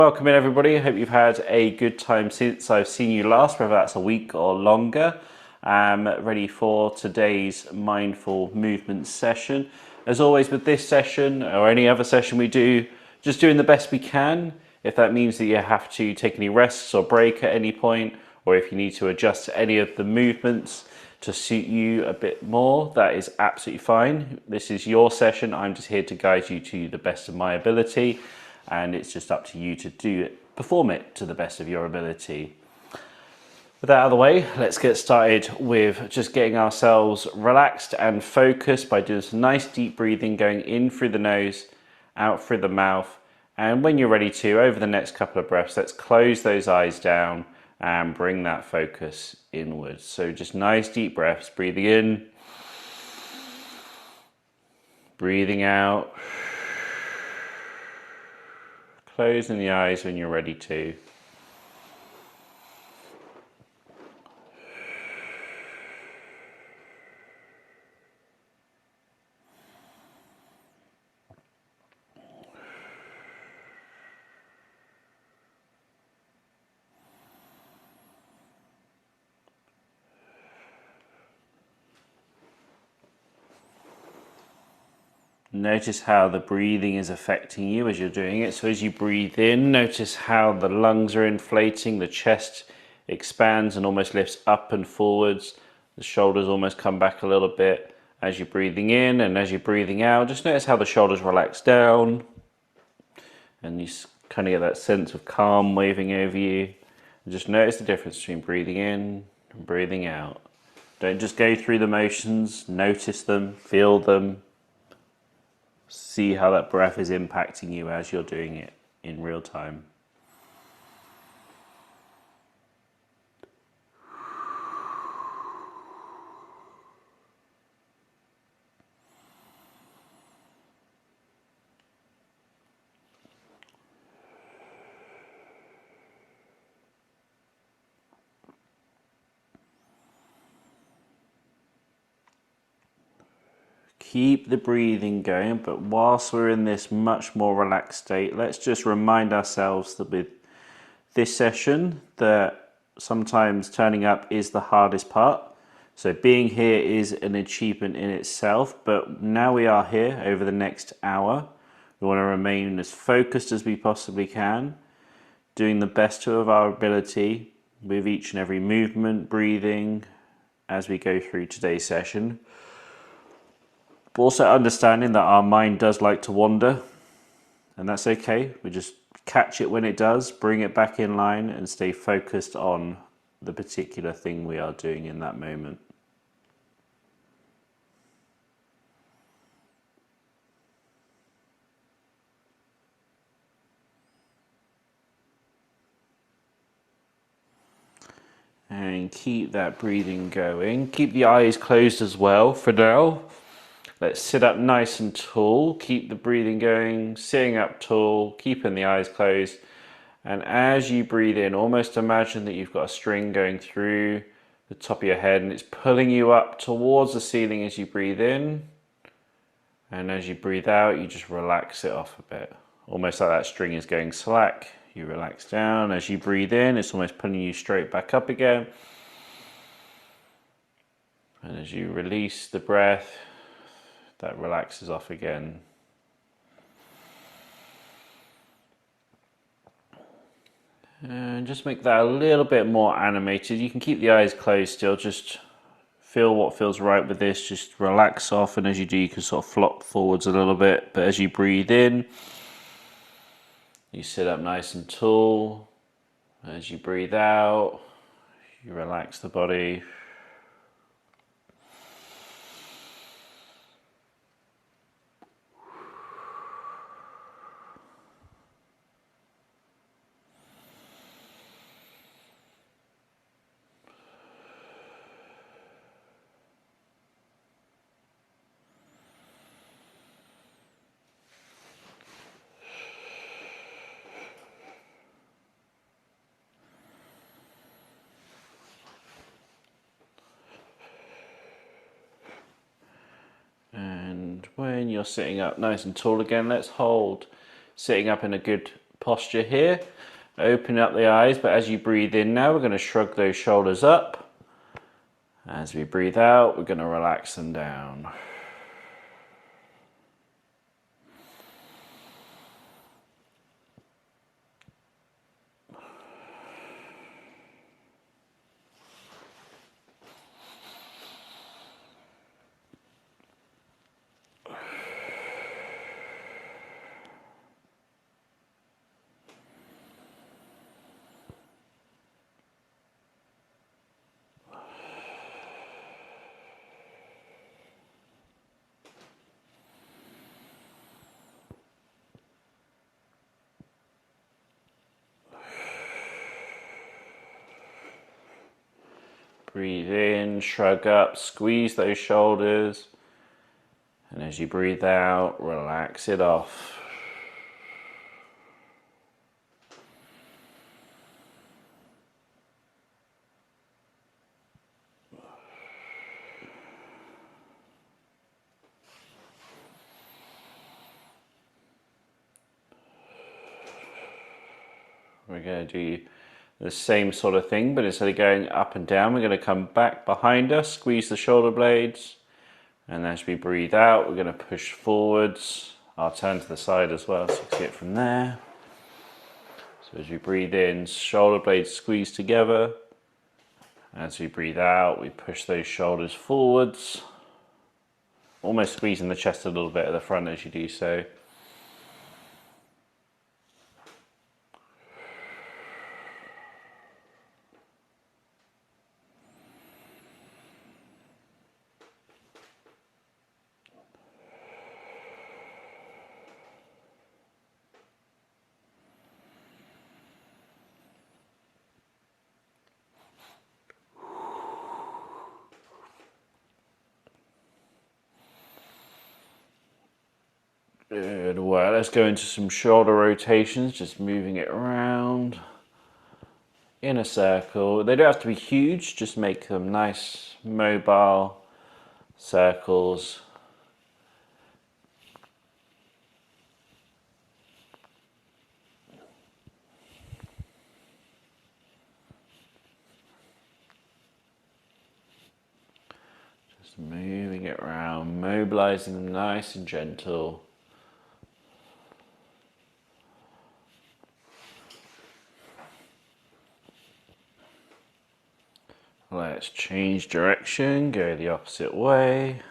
Welcome in everybody. I hope you've had a good time since I've seen you last, whether that's a week or longer. Ready for today's mindful movement session. As always with this session or any other session we do, just doing the best we can. If that means that you have to take any rests or break at any point, or if you need to adjust any of the movements to suit you a bit more, that is absolutely fine. This is your session. I'm just here to guide you to the best of my ability, and it's just up to you to do it, perform it to the best of your ability. With that out of the way, let's get started with just getting ourselves relaxed and focused by doing some nice deep breathing, going in through the nose, out through the mouth. And when you're ready to, over the next couple of breaths, let's close those eyes down and bring that focus inwards. So just nice deep breaths, breathing in, breathing out, closing the eyes when you're ready to. Notice how the breathing is affecting you as you're doing it. So as you breathe in, notice how the lungs are inflating, the chest expands and almost lifts up and forwards. The shoulders almost come back a little bit as you're breathing in, and as you're breathing out, just notice how the shoulders relax down. And you kind of get that sense of calm waving over you. And just notice the difference between breathing in and breathing out. Don't just go through the motions, notice them, feel them. See how that breath is impacting you as you're doing it in real time. Keep the breathing going, but whilst we're in this much more relaxed state, let's just remind ourselves that with this session, that sometimes turning up is the hardest part. So being here is an achievement in itself, but now we are here over the next hour. We want to remain as focused as we possibly can, doing the best of our ability with each and every movement, breathing, as we go through today's session. But also understanding that our mind does like to wander, and that's okay. We just catch it when it does, bring it back in line, and stay focused on the particular thing we are doing in that moment. And keep that breathing going. Keep the eyes closed as well for now. Let's sit up nice and tall. Keep the breathing going, sitting up tall, keeping the eyes closed. And as you breathe in, almost imagine that you've got a string going through the top of your head and it's pulling you up towards the ceiling as you breathe in. And as you breathe out, you just relax it off a bit. Almost like that string is going slack. You relax down. As you breathe in, it's almost pulling you straight back up again. And as you release the breath, that relaxes off again. And just make that a little bit more animated. You can keep the eyes closed still, just feel what feels right with this. Just relax off, and as you do, you can sort of flop forwards a little bit. But as you breathe in, you sit up nice and tall. As you breathe out, you relax the body. And when you're sitting up nice and tall again, let's hold sitting up in a good posture here. Open up the eyes, but as you breathe in now, we're going to shrug those shoulders up. As we breathe out, we're going to relax them down. Breathe in, shrug up, squeeze those shoulders. And as you breathe out, relax it off. We're going to do the same sort of thing, but instead of going up and down, we're going to come back behind us, squeeze the shoulder blades, and as we breathe out, we're going to push forwards. I'll turn to the side as well, so you can see it from there. So as we breathe in, shoulder blades squeeze together. As we breathe out, we push those shoulders forwards, almost squeezing the chest a little bit at the front as you do so. Good work. Let's go into some shoulder rotations, just moving it around in a circle. They don't have to be huge, just make them nice, mobile circles. Just moving it around, mobilizing them nice and gentle. Let's change direction, go the opposite way.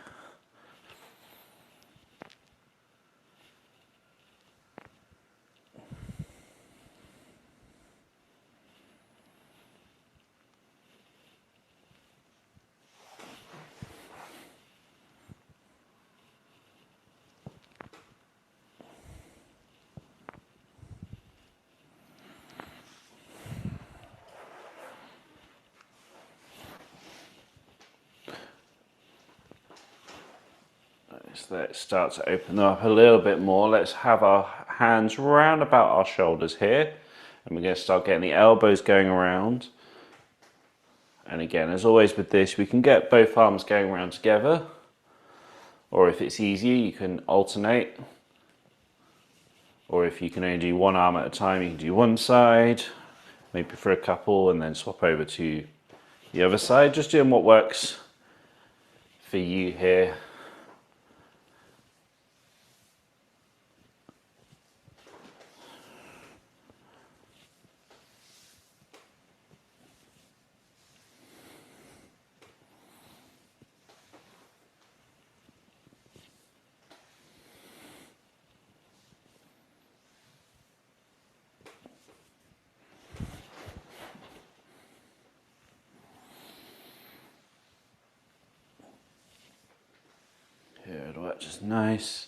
Let's start to open them up a little bit more. Let's have our hands round about our shoulders here. And we're going to start getting the elbows going around. And again, as always with this, we can get both arms going around together. Or if it's easier, you can alternate. Or if you can only do one arm at a time, you can do one side. Maybe for a couple and then swap over to the other side. Just doing what works for you here. Just nice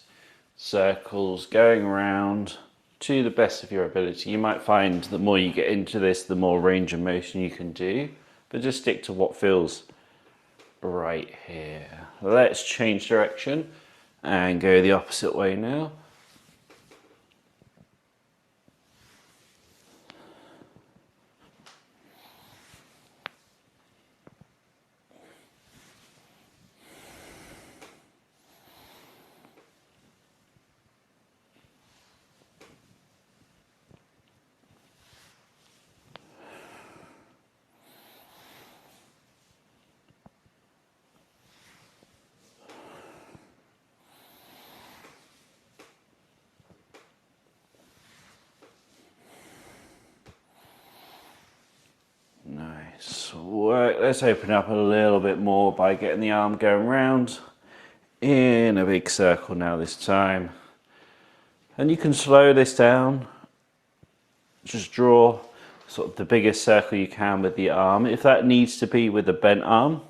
circles going around to the best of your ability. You might find the more you get into this, the more range of motion you can do, but just stick to what feels right here. Let's change direction and go the opposite way now. Let's work. Let's open up a little bit more by getting the arm going round in a big circle now this time. And you can slow this down. Just draw sort of the biggest circle you can with the arm. If that needs to be with a bent arm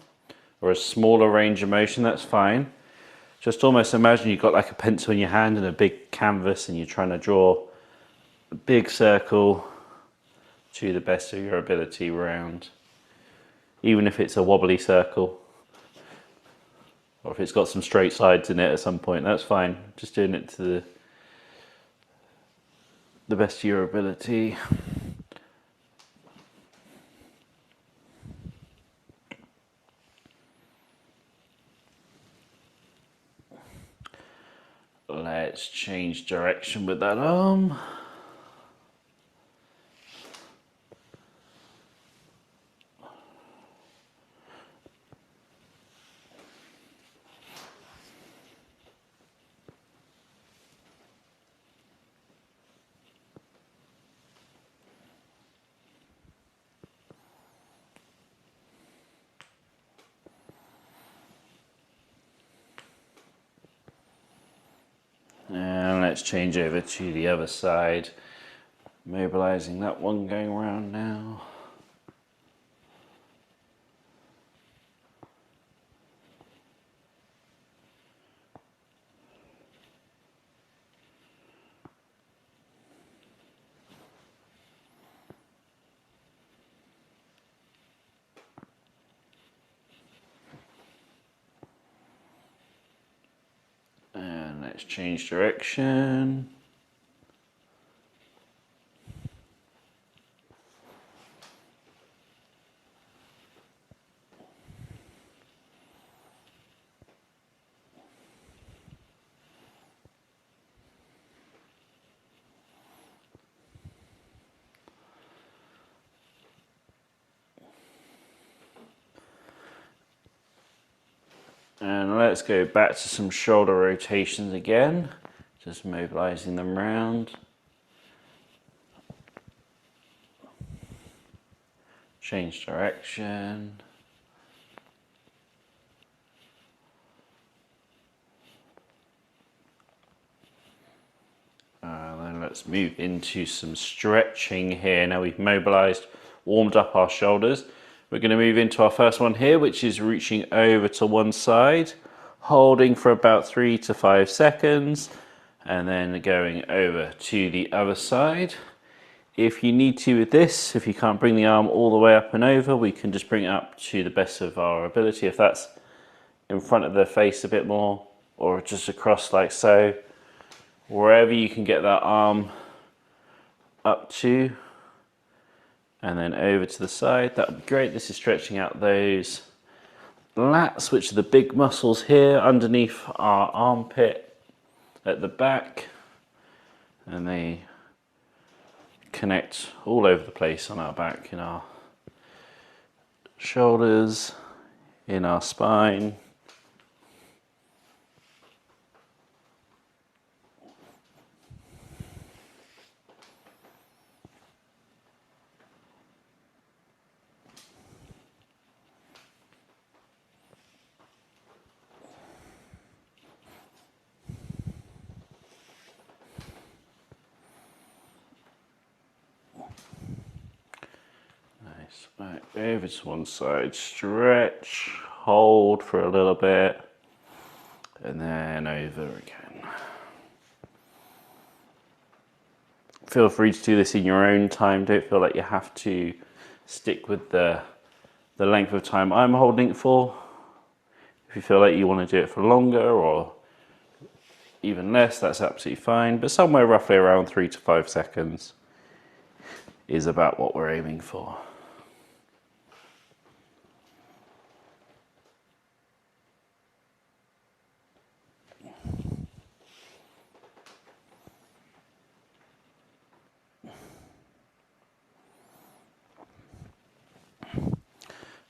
or a smaller range of motion, that's fine. Just almost imagine you've got like a pencil in your hand and a big canvas and you're trying to draw a big circle to the best of your ability round. Even if it's a wobbly circle or if it's got some straight sides in it at some point, that's fine. Just doing it to the best of your ability. Let's change direction with that arm. And let's change over to the other side, mobilizing that one going around now. And let's change direction. And let's go back to some shoulder rotations again, just mobilizing them round. Change direction. Then let's move into some stretching here. Now we've mobilized, warmed up our shoulders. We're going to move into our first one here, which is reaching over to one side, holding for about 3 to 5 seconds, and then going over to the other side. If you need to with this, if you can't bring the arm all the way up and over, we can just bring it up to the best of our ability. If that's in front of the face a bit more, or just across like so, wherever you can get that arm up to, and then over to the side, that would be great. This is stretching out those lats, which are the big muscles here underneath our armpit at the back, and they connect all over the place on our back, in our shoulders, in our spine. Back over to one side, stretch, hold for a little bit, and then over again. Feel free to do this in your own time. Don't feel like you have to stick with the length of time I'm holding it for. If you feel like you want to do it for longer or even less, that's absolutely fine. But somewhere roughly around 3 to 5 seconds is about what we're aiming for.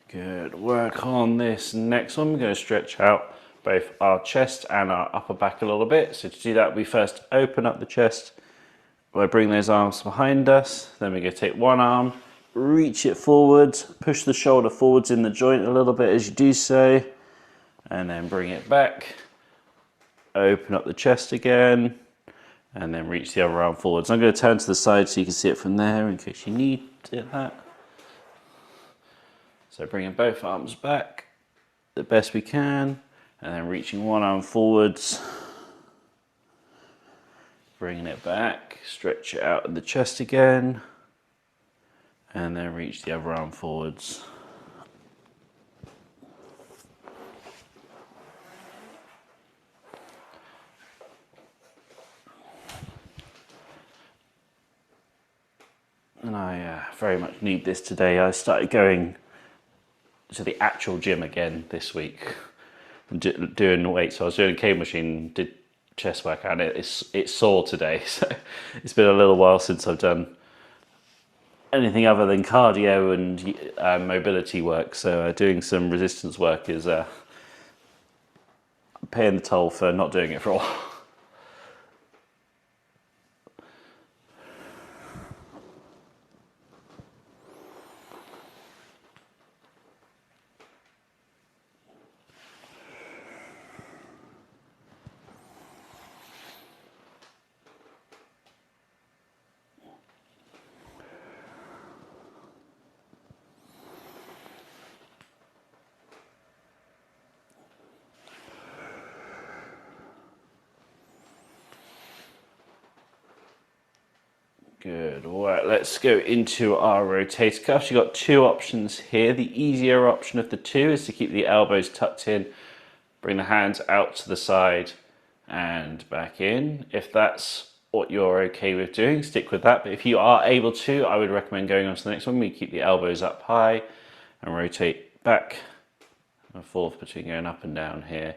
Good work on this next one. We're going to stretch out both our chest and our upper back a little bit. So to do that, we first open up the chest by bringing those arms behind us. Then we're going to take one arm, reach it forwards, push the shoulder forwards in the joint a little bit as you do so, and then bring it back, open up the chest again, and then reach the other arm forwards. I'm going to turn to the side so you can see it from there in case you need that. So bringing both arms back the best we can, and then reaching one arm forwards, bringing it back, stretch it out in the chest again, and then reach the other arm forwards. And I very much need this today. I started going to the actual gym again this week and doing weights. So I was doing a cable machine, did chest workout, and it's sore today. So it's been a little while since I've done anything other than cardio and mobility work. So doing some resistance work is paying the toll for not doing it for a while. Good. All right, let's go into our rotator cuffs. You've got two options here. The easier option of the two is to keep the elbows tucked in, bring the hands out to the side and back in. If that's what you're okay with doing, stick with that. But if you are able to, I would recommend going on to the next one. We keep the elbows up high and rotate back and forth between going up and down here.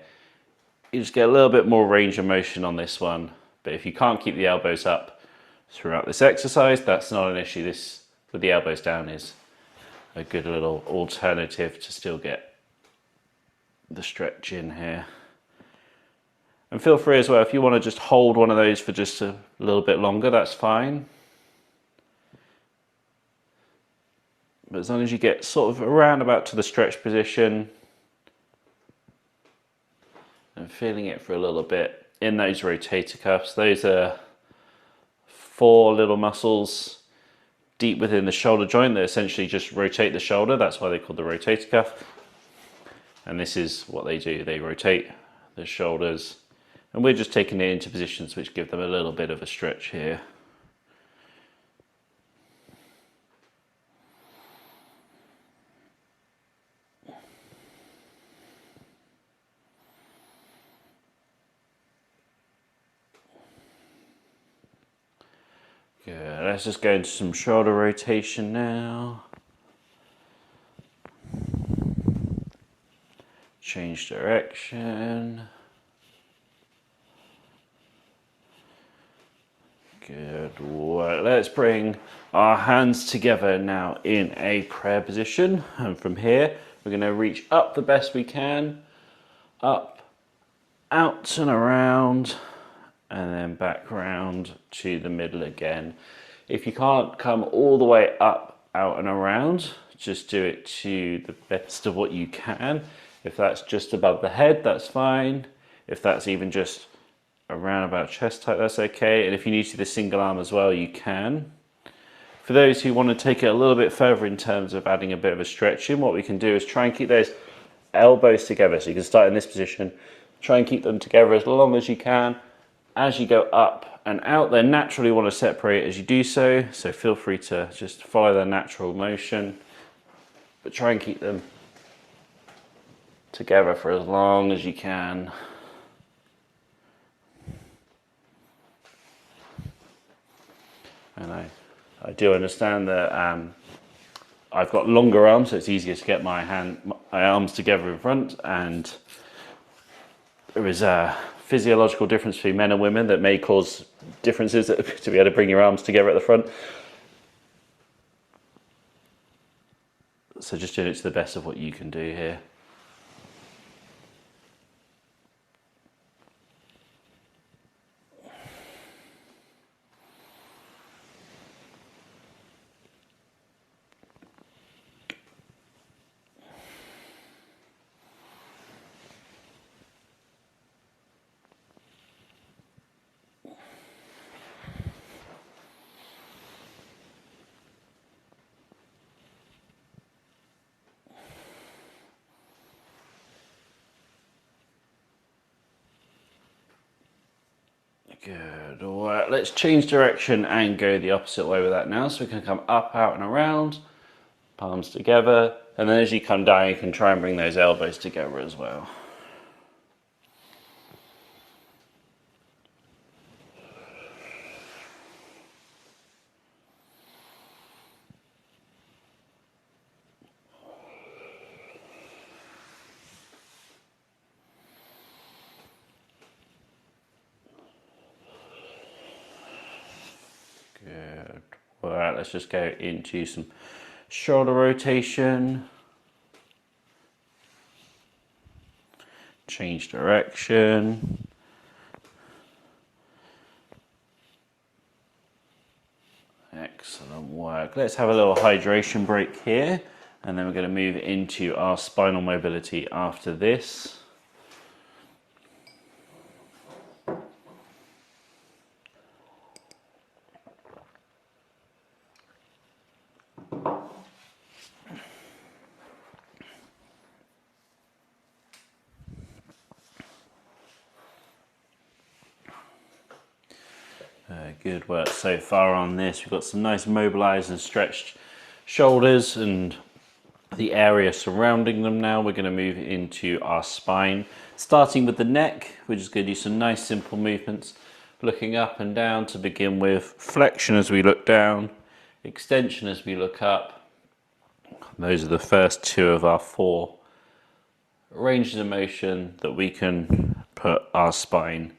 You just get a little bit more range of motion on this one. But if you can't keep the elbows up throughout this exercise, that's not an issue. This with the elbows down is a good little alternative to still get the stretch in here. And feel free as well, if you want to just hold one of those for just a little bit longer, that's fine. But as long as you get sort of around about to the stretch position and feeling it for a little bit in those rotator cuffs, those are 4 little muscles deep within the shoulder joint that essentially just rotate the shoulder. That's why they call the rotator cuff. And this is what they do. They rotate the shoulders. And we're just taking it into positions which give them a little bit of a stretch here. Good. Let's just go into some shoulder rotation now. Change direction. Good. Well, let's bring our hands together now in a prayer position. And from here, we're going to reach up the best we can. Up, out and around. And then back round to the middle again. If you can't come all the way up, out and around, just do it to the best of what you can. If that's just above the head, that's fine. If that's even just around about chest height, that's okay. And if you need to do the single arm as well, you can. For those who want to take it a little bit further in terms of adding a bit of a stretch in, what we can do is try and keep those elbows together. So you can start in this position, try and keep them together as long as you can. As you go up and out, they naturally want to separate as you do so. So feel free to just follow their natural motion, but try and keep them together for as long as you can. And I do understand that I've got longer arms, so it's easier to get my arms together in front, and there is a physiological difference between men and women that may cause differences to be able to bring your arms together at the front. So just doing it to the best of what you can do here. Good. All right, let's change direction and go the opposite way with that now. So we can come up, out and around, palms together. And then as you come down, you can try and bring those elbows together as well. Good. All right, let's just go into some shoulder rotation. Change direction. Excellent work. Let's have a little hydration break here, and then we're going to move into our spinal mobility after this. Good work so far on this. We've got some nice mobilized and stretched shoulders and the area surrounding them now. We're going to move into our spine. Starting with the neck, we're just going to do some nice simple movements. Looking up and down to begin with. Flexion as we look down. Extension as we look up. Those are the first two of our 4 ranges of motion that we can put our spine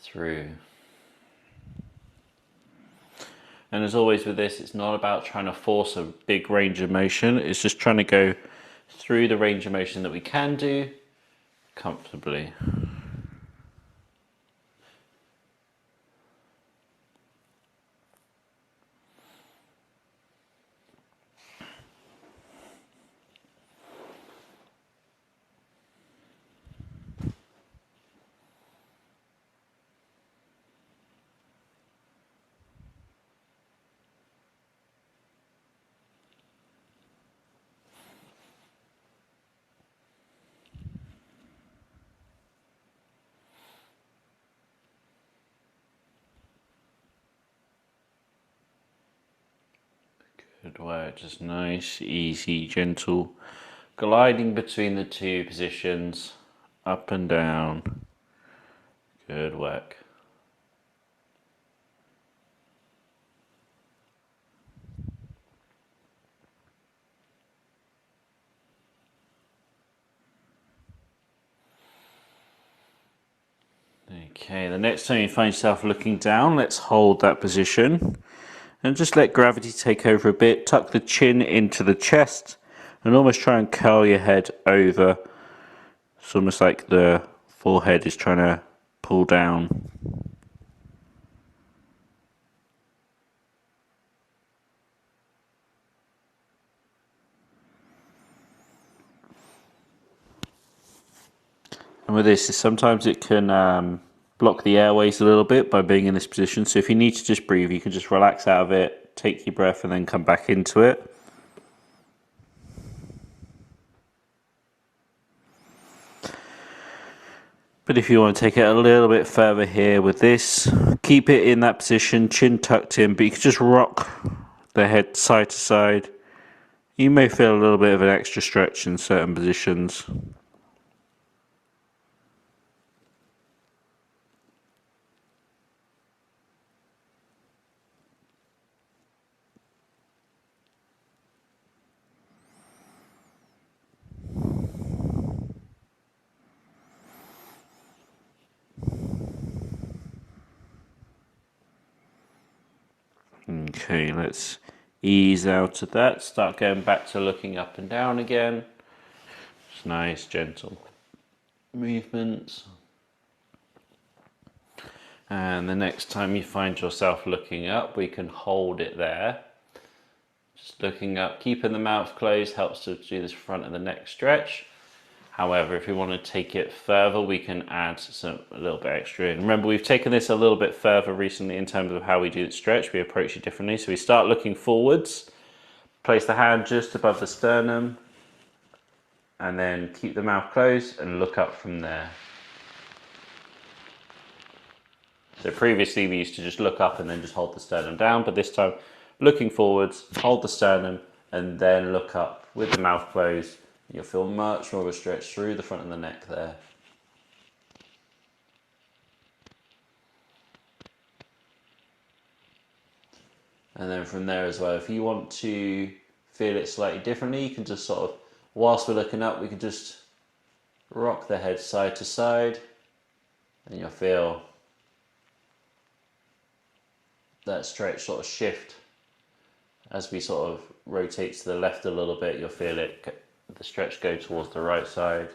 through. And as always with this, it's not about trying to force a big range of motion. It's just trying to go through the range of motion that we can do comfortably. Good work, just nice, easy, gentle gliding between the 2 positions, up and down. Good work. Okay, the next time you find yourself looking down, let's hold that position. And just let gravity take over a bit. Tuck the chin into the chest and almost try and curl your head over. It's almost like the forehead is trying to pull down. And with this, sometimes it can block the airways a little bit by being in this position. So if you need to just breathe, you can just relax out of it, take your breath and then come back into it. But if you want to take it a little bit further here with this, keep it in that position, chin tucked in, but you can just rock the head side to side. You may feel a little bit of an extra stretch in certain positions. Okay, let's ease out of that. Start going back to looking up and down again. Just nice, gentle movements. And the next time you find yourself looking up, we can hold it there. Just looking up, keeping the mouth closed helps to do this front of the neck stretch. However, if we want to take it further, we can add a little bit extra in. Remember, we've taken this a little bit further recently in terms of how we do the stretch. We approach it differently. So we start looking forwards, place the hand just above the sternum, and then keep the mouth closed and look up from there. So previously we used to just look up and then just hold the sternum down, but this time looking forwards, hold the sternum and then look up with the mouth closed. You'll feel much more of a stretch through the front of the neck there. And then from there as well, if you want to feel it slightly differently, you can just sort of, whilst we're looking up, we can just rock the head side to side and you'll feel that stretch sort of shift. As we sort of rotate to the left a little bit, you'll feel it, the stretch go towards the right side,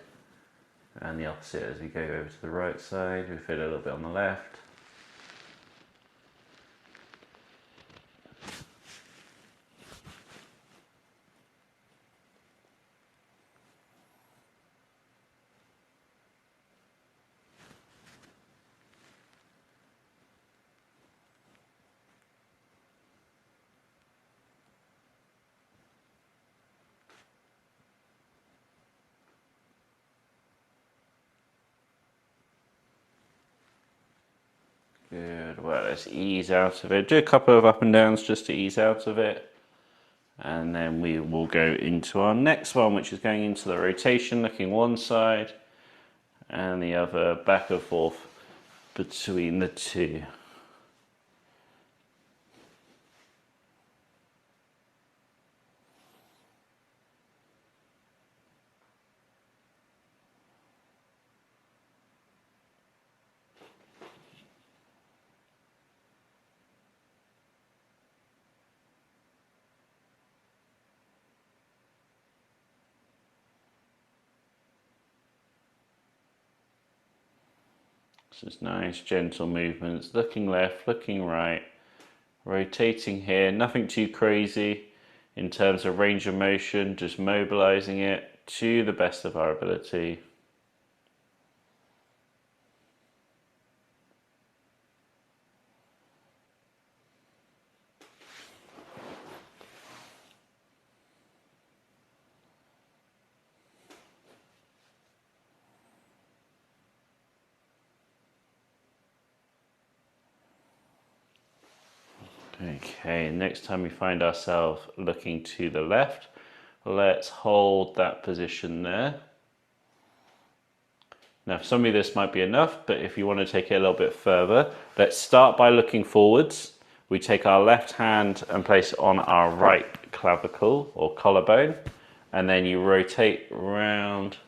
and the opposite as we go over to the right side, we feel it a little bit on the left. Good, well let's ease out of it. Do a couple of up and downs just to ease out of it. And then we will go into our next one, which is going into the rotation, looking one side and the other, back and forth between the two. Just nice, gentle movements, looking left, looking right, rotating here, nothing too crazy in terms of range of motion, just mobilizing it to the best of our ability. Okay, next time we find ourselves looking to the left, let's hold that position there. Now for some of you this might be enough, but if you want to take it a little bit further, let's start by looking forwards. We take our left hand and place it on our right clavicle or collarbone, and then you rotate round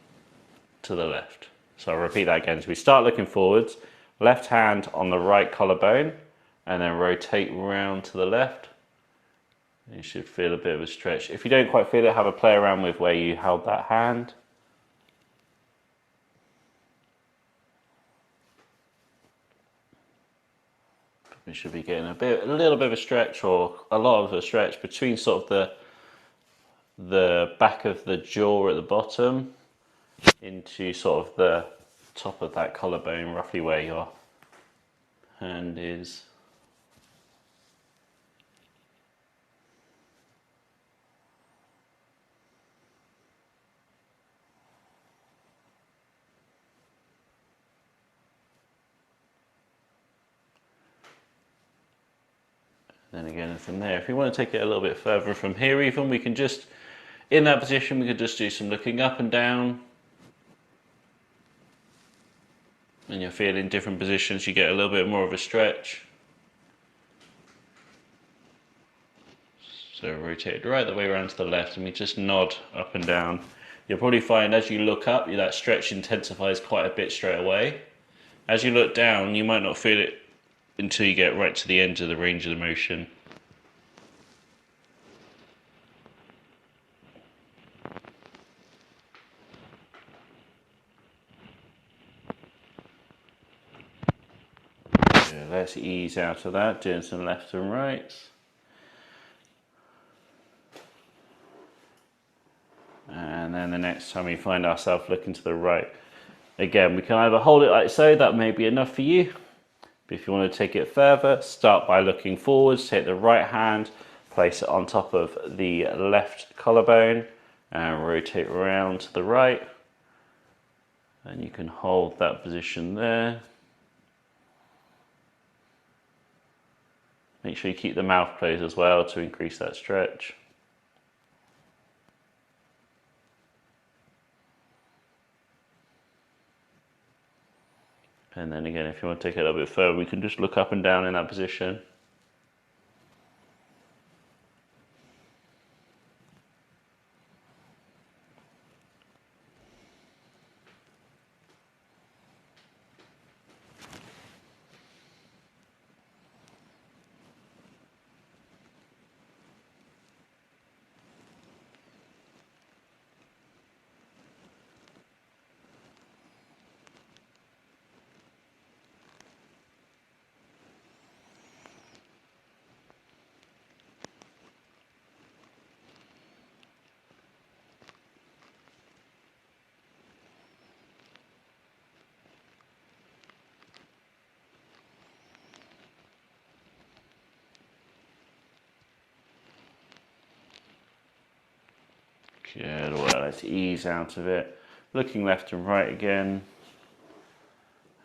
to the left. So I'll repeat that again. So we start looking forwards, left hand on the right collarbone, and then rotate round to the left. You should feel a bit of a stretch. If you don't quite feel it, have a play around with where you held that hand. We should be getting a little bit of a stretch, or a lot of a stretch between sort of the back of the jaw at the bottom into sort of the top of that collarbone, roughly where your hand is. Then again from there, if you want to take it a little bit further from here even, we can just, in that position, we could just do some looking up and down. And you'll feel in different positions, you get a little bit more of a stretch. So rotate it right the way around to the left and we just nod up and down. You'll probably find as you look up, that stretch intensifies quite a bit straight away. As you look down, you might not feel it until you get right to the end of the range of the motion. Yeah, let's ease out of that, doing some left and rights. And then the next time we find ourselves looking to the right, again, we can either hold it like so, that may be enough for you. But if you want to take it further, start by looking forwards, take the right hand, place it on top of the left collarbone and rotate around to the right. And you can hold that position there. Make sure you keep the mouth closed as well to increase that stretch. And then again, if you want to take it a little bit further, we can just look up and down in that position. Good, well, let's ease out of it. Looking left and right again.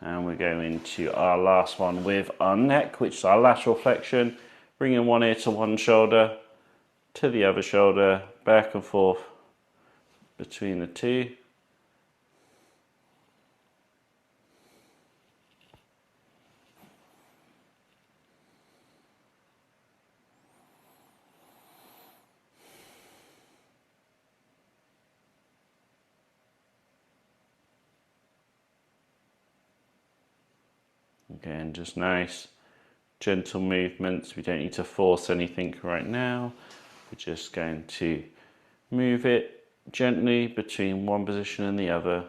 And we're going into our last one with our neck, which is our lateral flexion. Bringing one ear to one shoulder, to the other shoulder, back and forth between the two. Again, just nice, gentle movements. We don't need to force anything right now. We're just going to move it gently between one position and the other.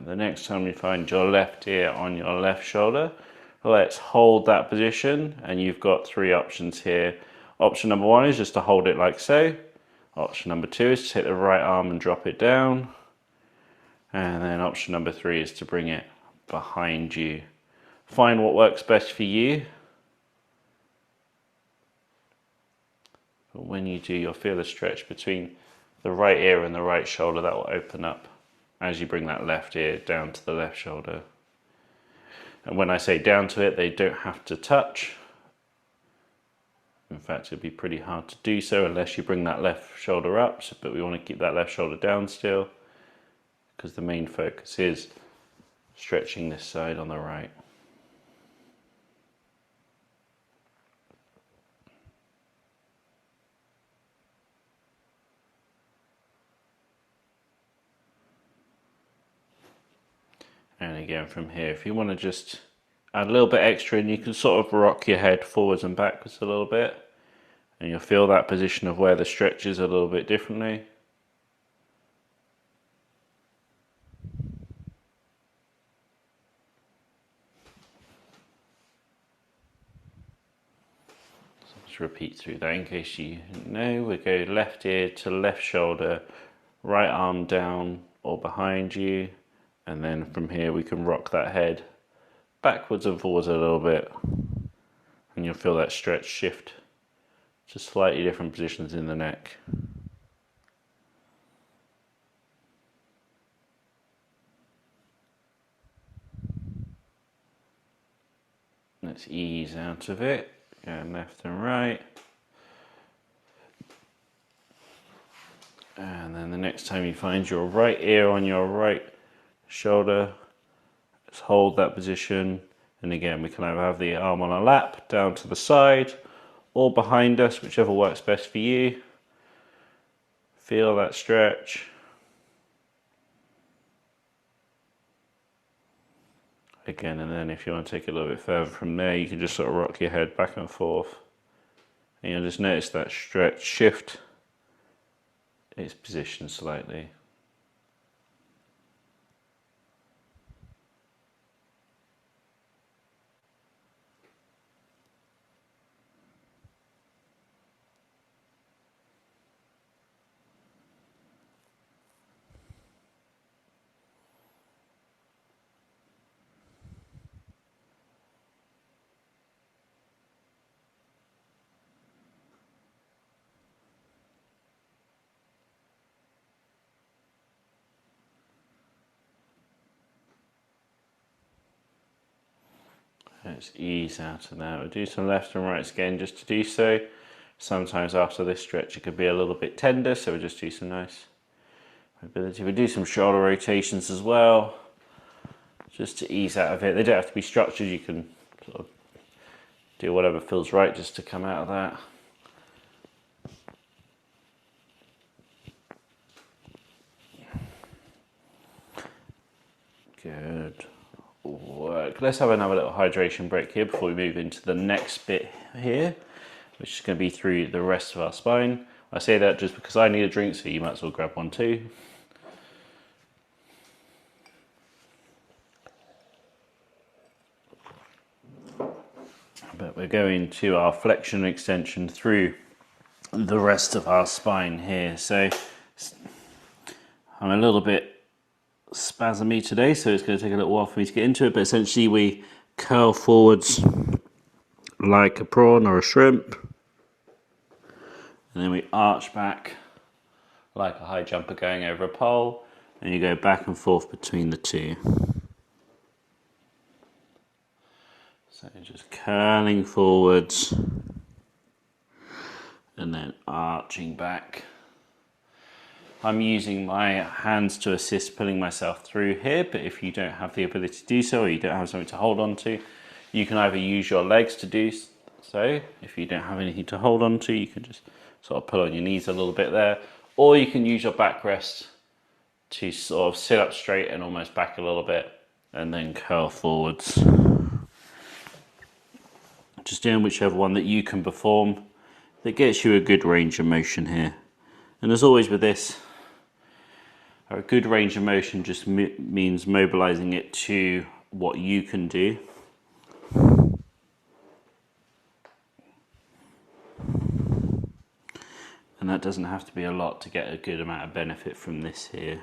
The next time you find your left ear on your left shoulder, let's hold that position, and you've got three options here. Option number one is just to hold it like so. Option number two is to take the right arm and drop it down. And then option number three is to bring it behind you. Find what works best for you. But when you do, you'll feel a stretch between the right ear and the right shoulder that will open up as you bring that left ear down to the left shoulder. And when I say down to it, they don't have to touch. In fact, it'd be pretty hard to do so unless you bring that left shoulder up, but we want to keep that left shoulder down still, because the main focus is stretching this side on the right. And again from here, if you want to just add a little bit extra, and you can sort of rock your head forwards and backwards a little bit, and you'll feel that position of where the stretch is a little bit differently. So let's repeat through that in case you know. We go left ear to left shoulder, right arm down or behind you. And then from here we can rock that head backwards and forwards a little bit, and you'll feel that stretch shift to slightly different positions in the neck. Let's ease out of it, going left and right. And then the next time you find your right ear on your right shoulder, let's hold that position, and again we can either have the arm on our lap, down to the side, or behind us, whichever works best for you. Feel that stretch. Again, and then if you want to take it a little bit further from there, you can just sort of rock your head back and forth, and you'll just notice that stretch shift its position slightly. Let's ease out of that. We'll do some left and rights again just to do so. Sometimes after this stretch it could be a little bit tender, so we'll just do some nice mobility. We'll do some shoulder rotations as well, just to ease out of it. They don't have to be structured, you can sort of do whatever feels right just to come out of that. Good work. Let's have another little hydration break here before we move into the next bit here, which is going to be through the rest of our spine. I say that just because I need a drink, so you might as well grab one too. But we're going to our flexion and extension through the rest of our spine here. So I'm a little bit spasmy today, so it's going to take a little while for me to get into it, but essentially we curl forwards like a prawn or a shrimp, and then we arch back like a high jumper going over a pole, and you go back and forth between the two. So just curling forwards and then arching back. I'm using my hands to assist pulling myself through here, but if you don't have the ability to do so, or you don't have something to hold on to, you can either use your legs to do so. If you don't have anything to hold on to, you can just sort of pull on your knees a little bit there, or you can use your backrest to sort of sit up straight and almost back a little bit, and then curl forwards. Just doing whichever one that you can perform that gets you a good range of motion here. And as always with this, a good range of motion just means mobilizing it to what you can do. And that doesn't have to be a lot to get a good amount of benefit from this here.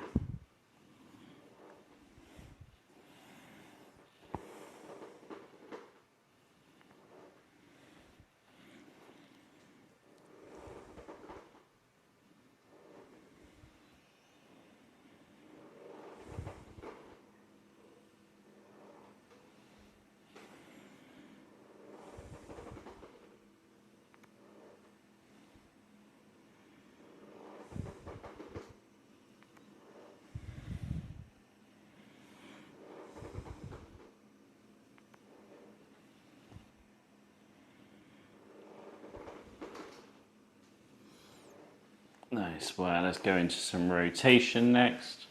Nice. Well, let's go into some rotation next.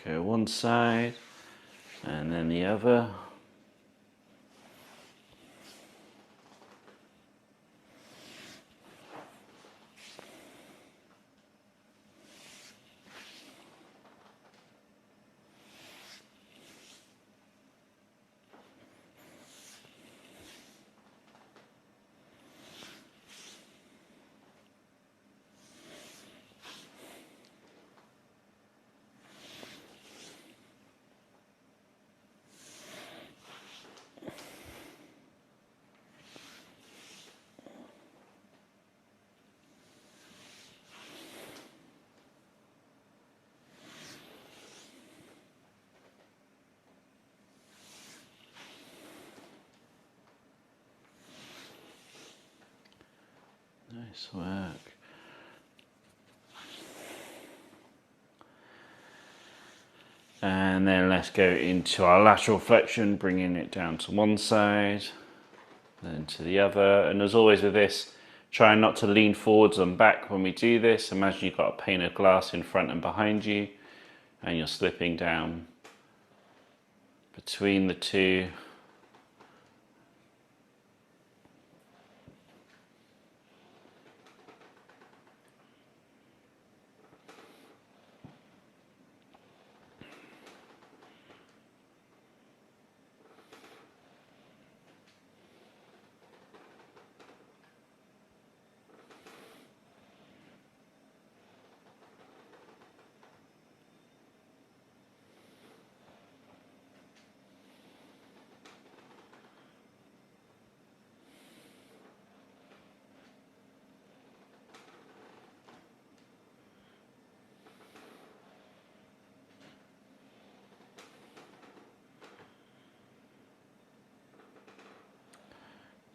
Go one side and then the other. Nice work. And then let's go into our lateral flexion, bringing it down to one side, then to the other. And as always with this, try not to lean forwards and back when we do this. Imagine you've got a pane of glass in front and behind you, and you're slipping down between the two.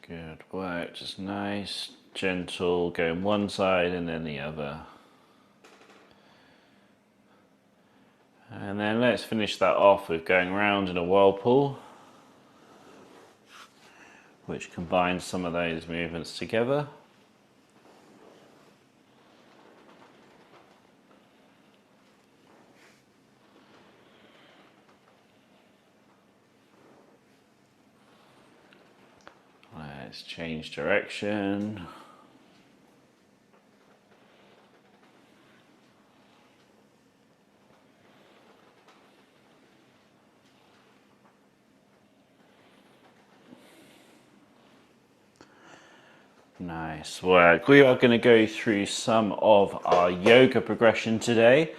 Good work, just nice, gentle, going one side and then the other. And then let's finish that off with going round in a whirlpool, which combines some of those movements together. Let's change direction. Nice work. We are going to go through some of our yoga progression today.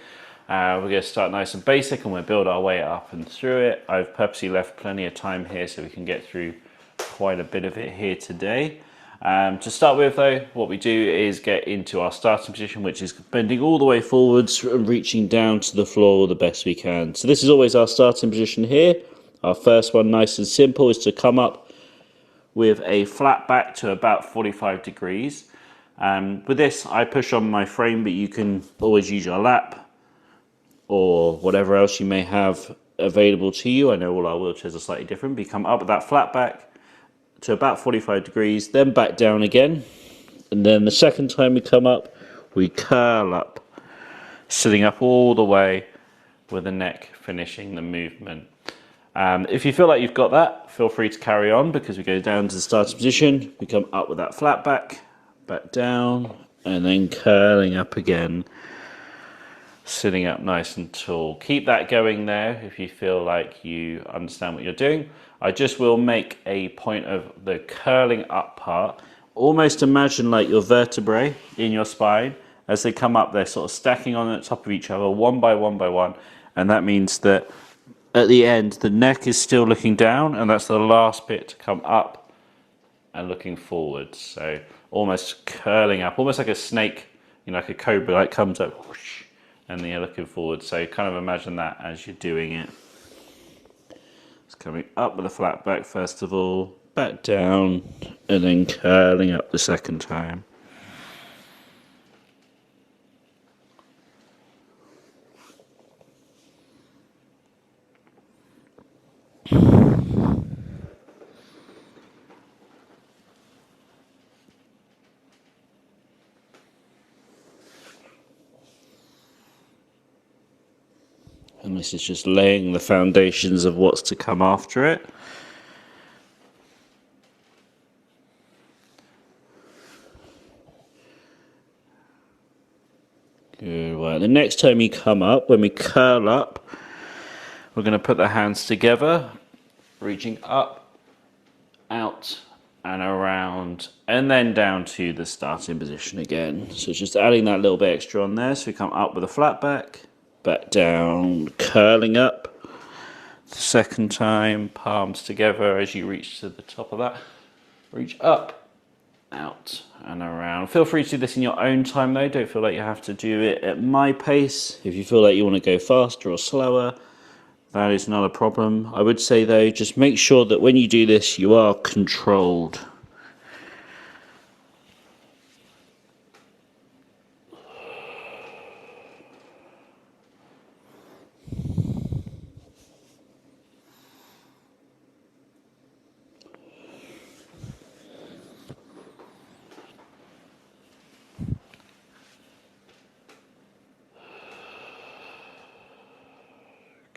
We're going to start nice and basic and we'll build our way up and through it. I've purposely left plenty of time here so we can get through quite a bit of it here today. To start with though, what we do is get into our starting position, which is bending all the way forwards and reaching down to the floor the best we can. So this is always our starting position here. Our first one, nice and simple, is to come up with a flat back to about 45 degrees. With this, I push on my frame, but you can always use your lap or whatever else you may have available to you. I know all our wheelchairs are slightly different, but you come up with that flat back to about 45 degrees, then back down again. And then the second time we come up, we curl up, sitting up all the way with the neck finishing the movement. If you feel like you've got that, feel free to carry on because we go down to the starting position, we come up with that flat back down, and then curling up again, sitting up nice and tall. Keep that going there if you feel like you understand what you're doing. I just will make a point of the curling up part. Almost imagine like your vertebrae in your spine, as they come up, they're sort of stacking on the top of each other, one by one by one, and that means that at the end, the neck is still looking down, and that's the last bit to come up and looking forward. So almost curling up, almost like a snake, you know, like a cobra, like comes up, whoosh, and then you're looking forward. So kind of imagine that as you're doing it. It's coming up with a flat back first of all, back down, and then curling up the second time. And this is just laying the foundations of what's to come after it. Good. Well, the next time you come up, when we curl up, we're going to put the hands together, reaching up, out, and around, and then down to the starting position again. So just adding that little bit extra on there. So we come up with a flat back down, curling up. The second time, palms together as you reach to the top of that. Reach up, out, and around. Feel free to do this in your own time though. Don't feel like you have to do it at my pace. If you feel like you want to go faster or slower, that is not a problem. I would say though, just make sure that when you do this, you are controlled.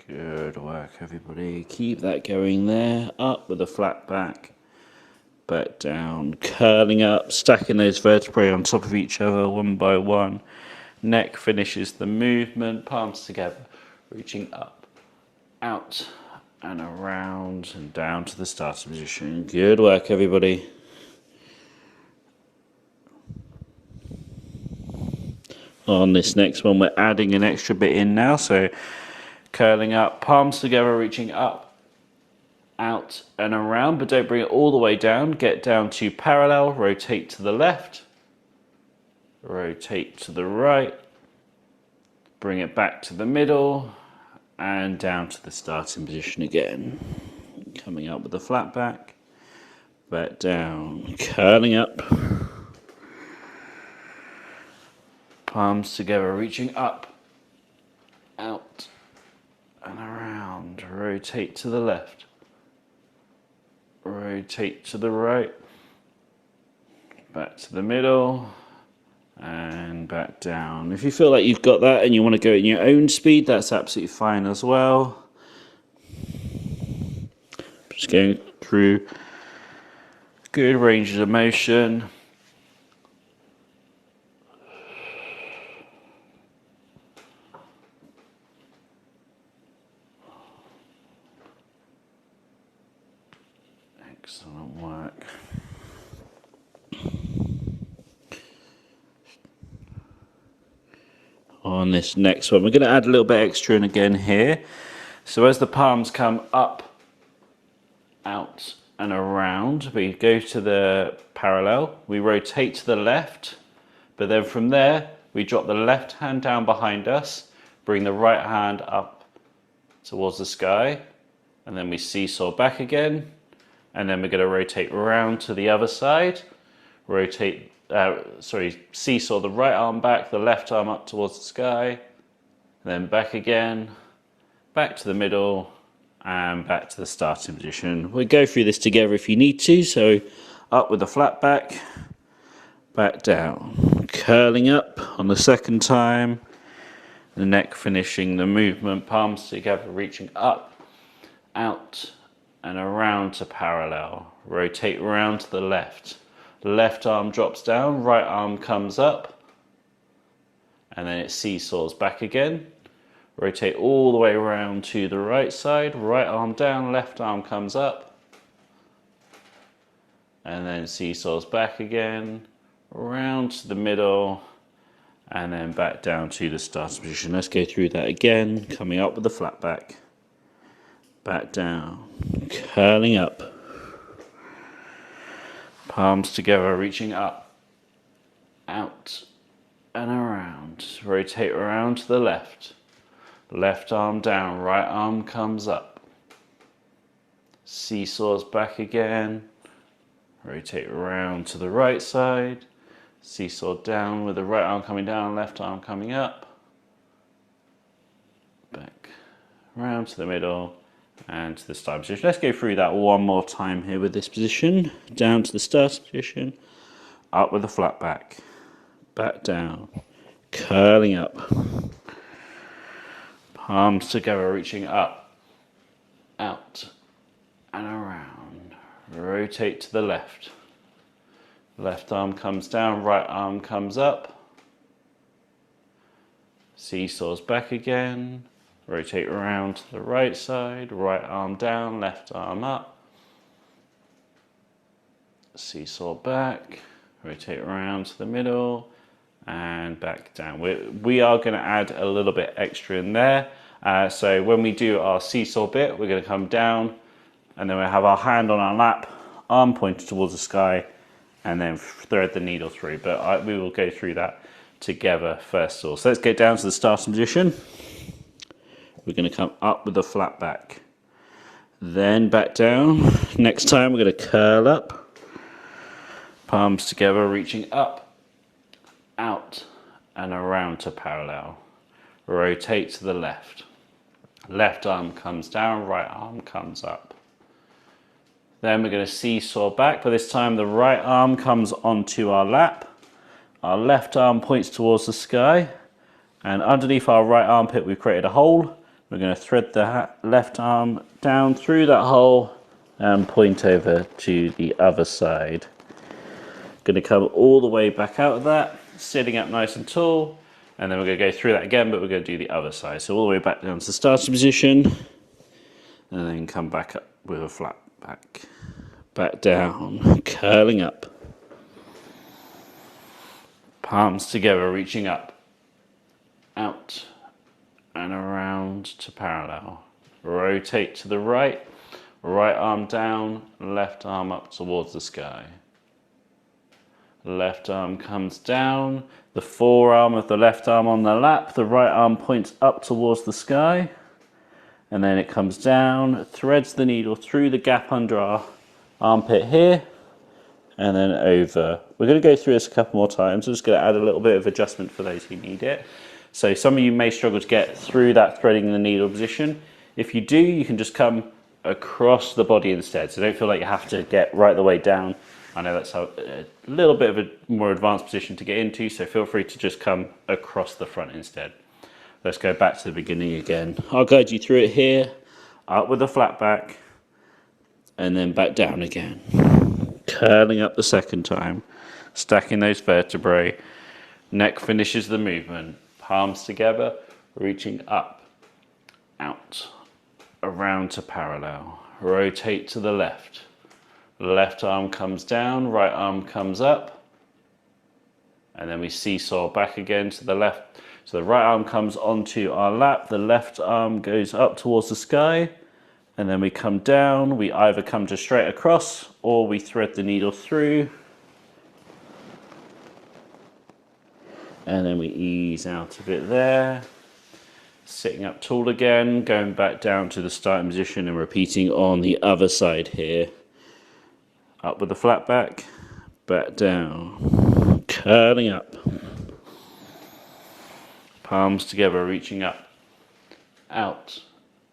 Good work, everybody. Keep that going there. Up with a flat back down, curling up, stacking those vertebrae on top of each other one by one. Neck finishes the movement, palms together, reaching up, out, and around, and down to the starting position. Good work, everybody. On this next one, we're adding an extra bit in now, so curling up, palms together, reaching up, out and around, but don't bring it all the way down. Get down to parallel, rotate to the left, rotate to the right, bring it back to the middle, and down to the starting position again. Coming up with a flat back back down, curling up. Palms together, reaching up, out, and around. Rotate to the left. Rotate to the right. Back to the middle. And back down. If you feel like you've got that and you want to go in your own speed, that's absolutely fine as well. Just going through good ranges of motion. Excellent work. On this next one, we're going to add a little bit extra in again here. So as the palms come up, out and around, we go to the parallel, we rotate to the left, but then from there we drop the left hand down behind us, bring the right hand up towards the sky, and then we seesaw back again, and then we're going to rotate around to the other side, seesaw the right arm back, the left arm up towards the sky, and then back again, back to the middle, and back to the starting position. We'll go through this together if you need to. So up with the flat back, back down, curling up on the second time, the neck finishing the movement, palms together, reaching up, out, and around to parallel. Rotate around to the left. Left arm drops down, right arm comes up, and then it seesaws back again. Rotate all the way around to the right side, right arm down, left arm comes up, and then seesaws back again, around to the middle, and then back down to the starting position. Let's go through that again, coming up with the flat back, back down, curling up. Palms together, reaching up, out, and around. Rotate around to the left. Left arm down, right arm comes up. Seesaws back again. Rotate around to the right side. Seesaw down with the right arm coming down, left arm coming up. Back around to the middle. And to the start position. Let's go through that one more time here with this position. Down to the start position. Up with the flat back. Back down. Curling up. Palms together, reaching up. Out. And around. Rotate to the left. Left arm comes down, right arm comes up. Seesaws back again. Rotate around to the right side, right arm down, left arm up. Seesaw back, rotate around to the middle, and back down. We are going to add a little bit extra in there. So when we do our seesaw bit, we're going to come down, and then we'll have our hand on our lap, arm pointed towards the sky, and then thread the needle through. But we will go through that together first of all. So let's get down to the starting position. We're going to come up with the flat back, then back down. Next time we're going to curl up, palms together, reaching up, out, and around to parallel. Rotate to the left. Left arm comes down, right arm comes up. Then we're going to seesaw back, but this time the right arm comes onto our lap. Our left arm points towards the sky, and underneath our right armpit we've created a hole. We're going to thread the left arm down through that hole and point over to the other side. Going to come all the way back out of that, sitting up nice and tall, and then we're going to go through that again, but we're going to do the other side. So all the way back down to the starting position, and then come back up with a flat back. Back down, curling up. Palms together, reaching up, out, and around to parallel. Rotate to the right, right arm down, left arm up towards the sky. Left arm comes down, the forearm of the left arm on the lap, the right arm points up towards the sky, and then it comes down, threads the needle through the gap under our armpit here, and then over. We're going to go through this a couple more times. I'm just going to add a little bit of adjustment for those who need it. So some of you may struggle to get through that threading the needle position. If you do, you can just come across the body instead. So don't feel like you have to get right the way down. I know that's a little bit of a more advanced position to get into, so feel free to just come across the front instead. Let's go back to the beginning again. I'll guide you through it here, up with the flat back, and then back down again. Curling up the second time, stacking those vertebrae. Neck finishes the movement. Palms together, reaching up, out, around to parallel. Rotate to the left. Left arm comes down, right arm comes up. And then we seesaw back again to the left. So the right arm comes onto our lap, the left arm goes up towards the sky. And then we come down, we either come to straight across or we thread the needle through. And then we ease out of it there. Sitting up tall again, going back down to the starting position and repeating on the other side here. Up with the flat back, back down, curling up. Palms together, reaching up, out,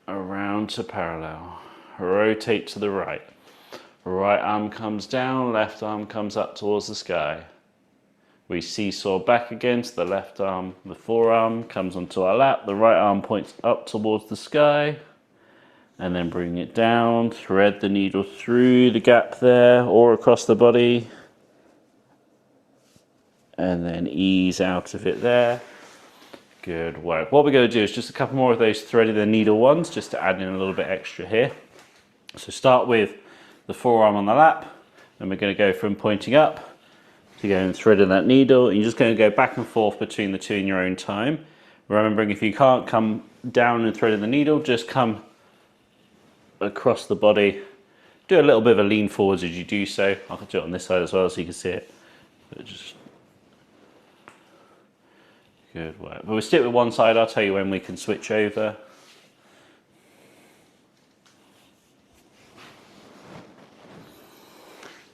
around to parallel. Rotate to the right. Right arm comes down, left arm comes up towards the sky. We seesaw back again to the left arm. The forearm comes onto our lap. The right arm points up towards the sky. And then bring it down. Thread the needle through the gap there or across the body. And then ease out of it there. Good work. What we're going to do is just a couple more of those threaded the needle ones, just to add in a little bit extra here. So start with the forearm on the lap. Then we're going to go from pointing up to go and threading that needle, and you're just going to go back and forth between the two in your own time. Remembering, if you can't come down and thread the needle, just come across the body. Do a little bit of a lean forwards as you do so. I'll do it on this side as well so you can see it. But just good work. But we'll stick with one side. I'll tell you when we can switch over.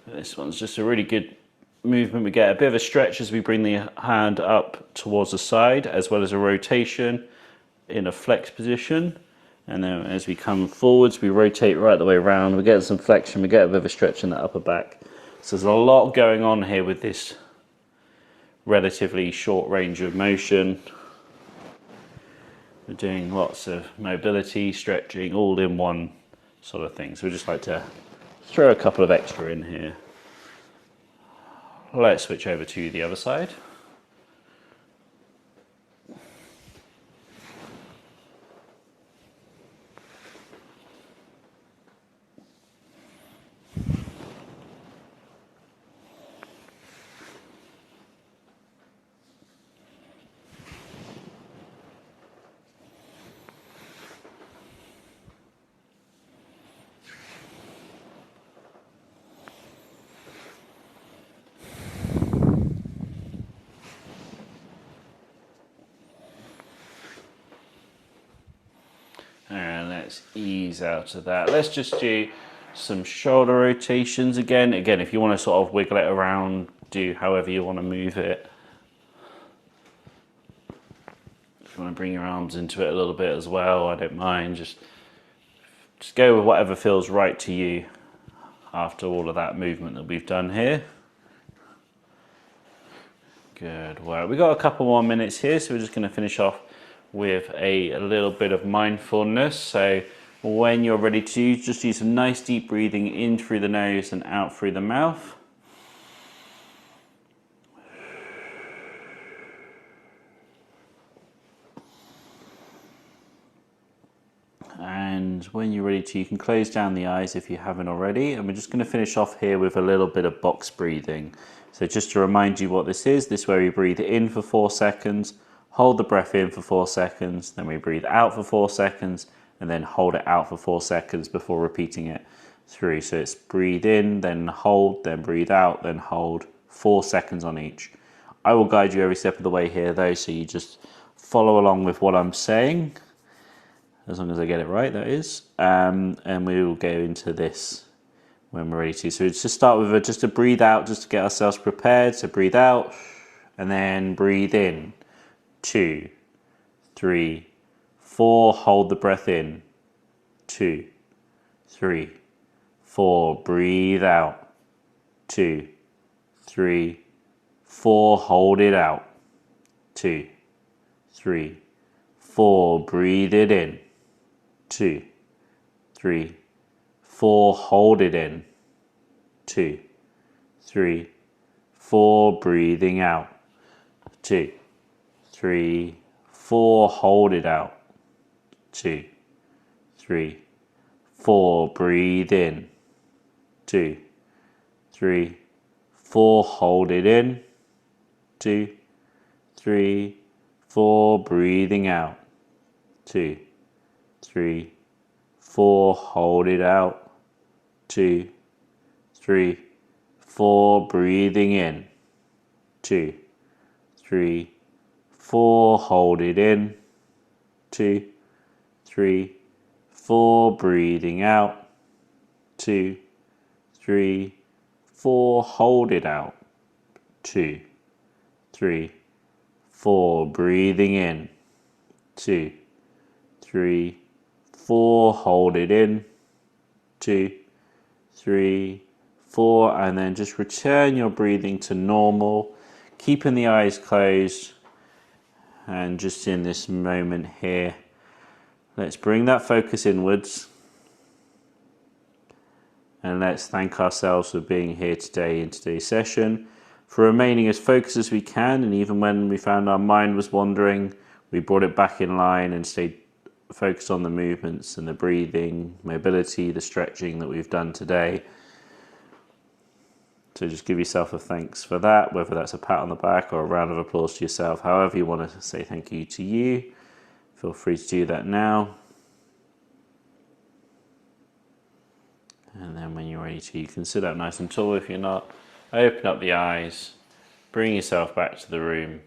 This one's just a really good movement. We get a bit of a stretch as we bring the hand up towards the side, as well as a rotation in a flex position. And then as we come forwards, we rotate right the way around. We get some flexion, we get a bit of a stretch in the upper back. So there's a lot going on here with this relatively short range of motion. We're doing lots of mobility, stretching, all in one sort of thing. So we just like to throw a couple of extra in here. Let's switch over to the other side. And let's ease out of that. Let's just do some shoulder rotations again. Again, if you want to sort of wiggle it around, do however you want to move it. If you want to bring your arms into it a little bit as well, I don't mind. Just go with whatever feels right to you after all of that movement that we've done here. Good work. We've got a couple more minutes here, so we're just going to finish off with a little bit of mindfulness. So when you're ready to, just do some nice deep breathing in through the nose and out through the mouth. And when you're ready to, you can close down the eyes if you haven't already. And we're just going to finish off here with a little bit of box breathing. So just to remind you what this is where we breathe in for 4 seconds, hold the breath in for 4 seconds, then we breathe out for 4 seconds, and then hold it out for 4 seconds before repeating it through. So it's breathe in, then hold, then breathe out, then hold, 4 seconds on each. I will guide you every step of the way here though, so you just follow along with what I'm saying, as long as I get it right, that is. And we will go into this when we're ready to. So just start with just to breathe out, just to get ourselves prepared. So breathe out and then breathe in. 2, 3, 4. Hold the breath in. 2, 3, 4. Breathe out. 2, 3, 4. Hold it out. 2, 3, 4. Breathe it in. 2, 3, 4. Hold it in. 2, 3, 4. Breathing out. 2, 3, 4. Hold it out. 2, 3, 4. Breathe in. 2, 3, 4. Hold it in. 2, 3, 4. Breathing out. 2, 3, 4. Hold it out. 2, 3, 4. Breathing in. 2, 3, 4. Hold it in. 2, 3, 4. Breathing out. 2, 3, 4. Hold it out. 2, 3, 4. Breathing in. 2, 3, 4. Hold it in. 2, 3, 4. And then just return your breathing to normal, keeping the eyes closed. And just in this moment here, let's bring that focus inwards. And let's thank ourselves for being here today in today's session, for remaining as focused as we can. And even when we found our mind was wandering, we brought it back in line and stayed focused on the movements and the breathing, mobility, the stretching that we've done today. So just give yourself a thanks for that, whether that's a pat on the back or a round of applause to yourself, however you want to say thank you to you. Feel free to do that now. And then when you're ready to, you can sit up nice and tall. If you're not, open up the eyes, bring yourself back to the room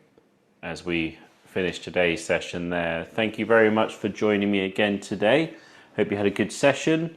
as we finish today's session there. Thank you very much for joining me again today. Hope you had a good session.